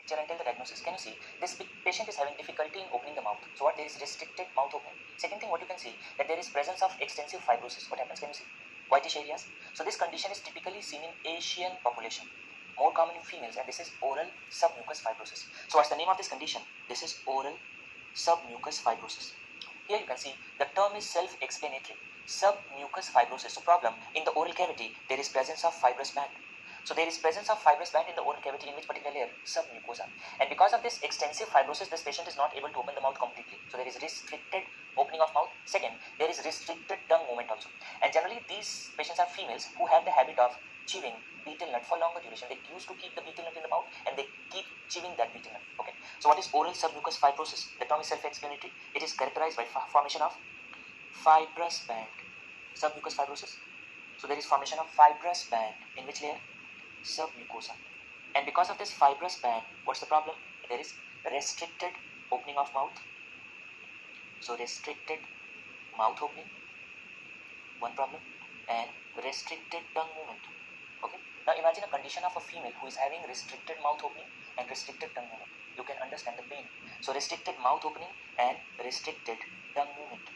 picture and tell the diagnosis. Can you see this patient is having difficulty in opening the mouth? So what, there is restricted mouth opening. Second thing, what you can see, that there is presence of extensive fibrosis. What happens? Can you see whitish areas? So this condition is typically seen in Asian population, more common in females, and this is oral submucous fibrosis. So what's the name of this condition? This is oral submucous fibrosis. Here you can see the term is self-explanatory. Submucous fibrosis. So problem, in the oral cavity there is presence of fibrous band. So there is presence of fibrous band in the oral cavity, in which particular layer? Submucosa. And because of this extensive fibrosis, this patient is not able to open the mouth completely. So there is restricted opening of mouth. Second, there is restricted tongue movement also. And generally these patients are females who have the habit of chewing betel nut for longer duration. They used to keep the betel nut in the mouth and they keep chewing that betel nut. Okay. So what is oral submucous fibrosis? The term is self-explanatory. It is characterized by formation of fibrous band. Submucous fibrosis. So there is formation of fibrous band in which layer? Submucosa. And because of this fibrous band, what's the problem? There is restricted opening of mouth. So restricted mouth opening, one problem, and restricted tongue movement. Okay. Now imagine a condition of a female who is having restricted mouth opening and restricted tongue movement. You can understand the pain. So restricted mouth opening and restricted tongue movement.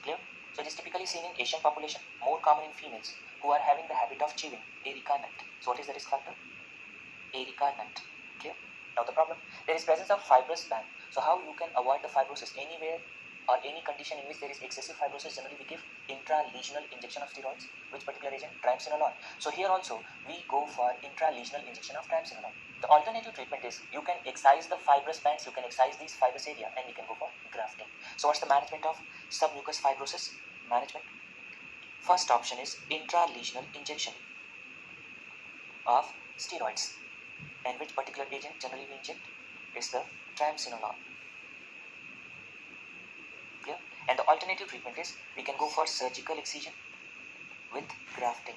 Clear? So it is typically seen in Asian population, more common in females who are having the habit of chewing areca nut. So what is the risk factor? Areca nut. Clear? Now the problem, there is presence of fibrous band. So how you can avoid the fibrosis? Anywhere or any condition in which there is excessive fibrosis, generally we give intralesional injection of steroids. Which particular agent? Triamcinolone. So here also we go for intralesional injection of triamcinolone. The alternative treatment is you can excise the fibrous bands, you can excise these fibrous area, and we can go for grafting. So what's the management of submucous fibrosis? Management. First option is intralesional injection of steroids. And which particular agent generally we inject? Is the triamcinolone. Clear? And the alternative treatment is we can go for surgical excision with grafting.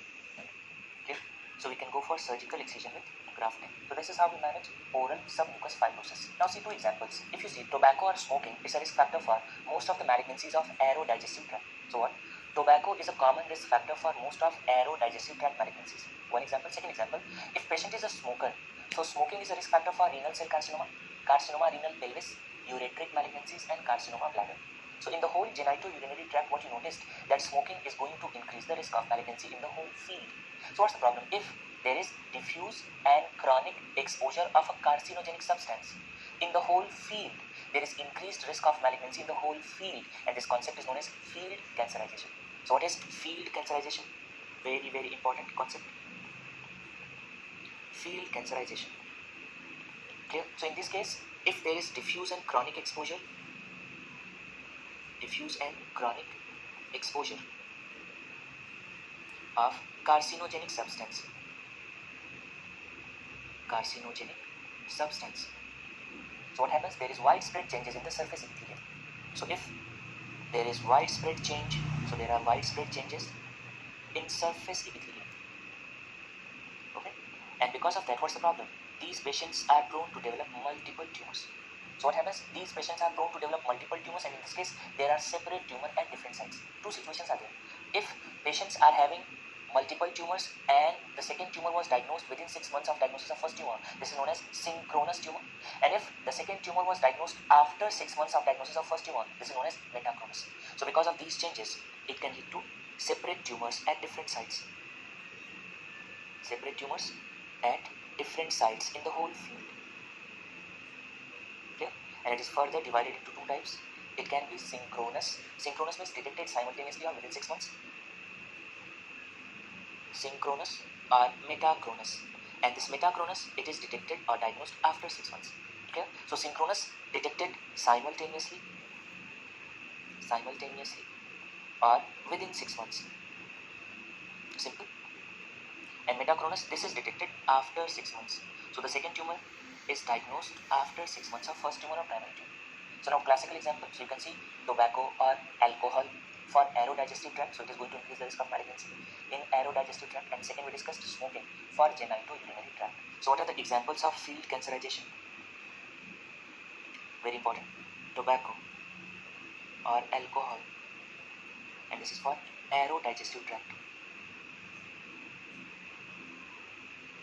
Clear? So we can go for surgical excision with grafting. So this is how we manage oral submucous fibrosis. Now see two examples. If you see, tobacco or smoking is a risk factor for most of the malignancies of aerodigestive tract. So what? Tobacco is a common risk factor for most of aerodigestive tract malignancies. One example. Second example, if patient is a smoker, so smoking is a risk factor for renal cell carcinoma, carcinoma renal pelvis, ureteric malignancies, and carcinoma bladder. So in the whole genitourinary tract, what you noticed, that smoking is going to increase the risk of malignancy in the whole field. So what's the problem? If there is diffuse and chronic exposure of a carcinogenic substance in the whole field, there is increased risk of malignancy in the whole field, and this concept is known as field cancerization. So what is field cancerization? Very, very important concept. Field cancerization. Clear? So in this case, if there is diffuse and chronic exposure of carcinogenic substance. So what happens? There is widespread changes in the surface epithelium. So if there is widespread change, so there are widespread changes in surface epithelium. Okay? And because of that, what's the problem? These patients are prone to develop multiple tumors. So what happens? These patients are prone to develop multiple tumors, and in this case, there are separate tumors at different sites. Two situations are there. If patients are having multiple tumors and the second tumor was diagnosed within 6 months of diagnosis of first tumor, this is known as synchronous tumor. And if the second tumor was diagnosed after 6 months of diagnosis of first tumor, this is known as metachronous. So because of these changes, it can lead to separate tumors at different sites. Separate tumors at different sites in the whole field. Okay? And it is further divided into two types. It can be synchronous. Synchronous means detected simultaneously or within 6 months. Synchronous or metachronous. And this metachronous, it is detected or diagnosed after 6 months. Okay? So synchronous, detected simultaneously or within 6 months. Simple. And metachronous, this is detected after 6 months. So the second tumor is diagnosed after 6 months of first tumor or primary tumor. So now classical example, so you can see tobacco or alcohol for aerodigestive tract, so it is going to increase the risk of malignancy in aerodigestive tract. And second, we discussed smoking for genitourinary tract. So what are the examples of field cancerization? Very important. Tobacco or alcohol, and this is for aerodigestive tract.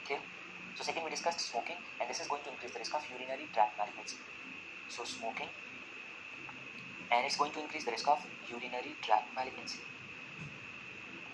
Okay? So So second, we discussed smoking, and this is going to increase the risk of urinary tract malignancy. So smoking, and it's going to increase the risk of urinary tract malignancy.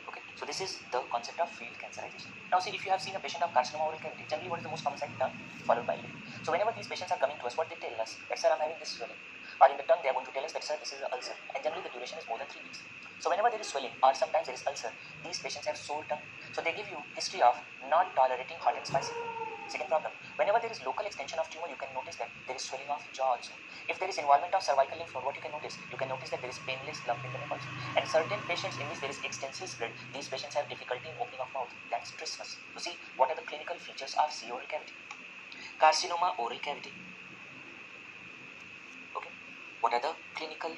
Okay, so this is the concept of field cancerization. Now see, if you have seen a patient of carcinoma oral cavity, generally what is the most common side? Tongue followed by lip. So whenever these patients are coming to us, what they tell us, that sir, I'm having this swelling, or in the tongue they are going to tell us that sir, this is an ulcer, and generally the duration is more than 3 weeks. So whenever there is swelling or sometimes there is ulcer, these patients have sore tongue. So they give you history of not tolerating hot and spicy food. Second problem, whenever there is local extension of tumor, you can notice that there is swelling of jaw also. If there is involvement of cervical lymph node, what you can notice? You can notice that there is painless lump in the neck also. And certain patients in which there is extensive spread, these patients have difficulty in opening of mouth. That's trismus. So see, what are the clinical features of C oral cavity? Carcinoma oral cavity. Okay, what are the clinical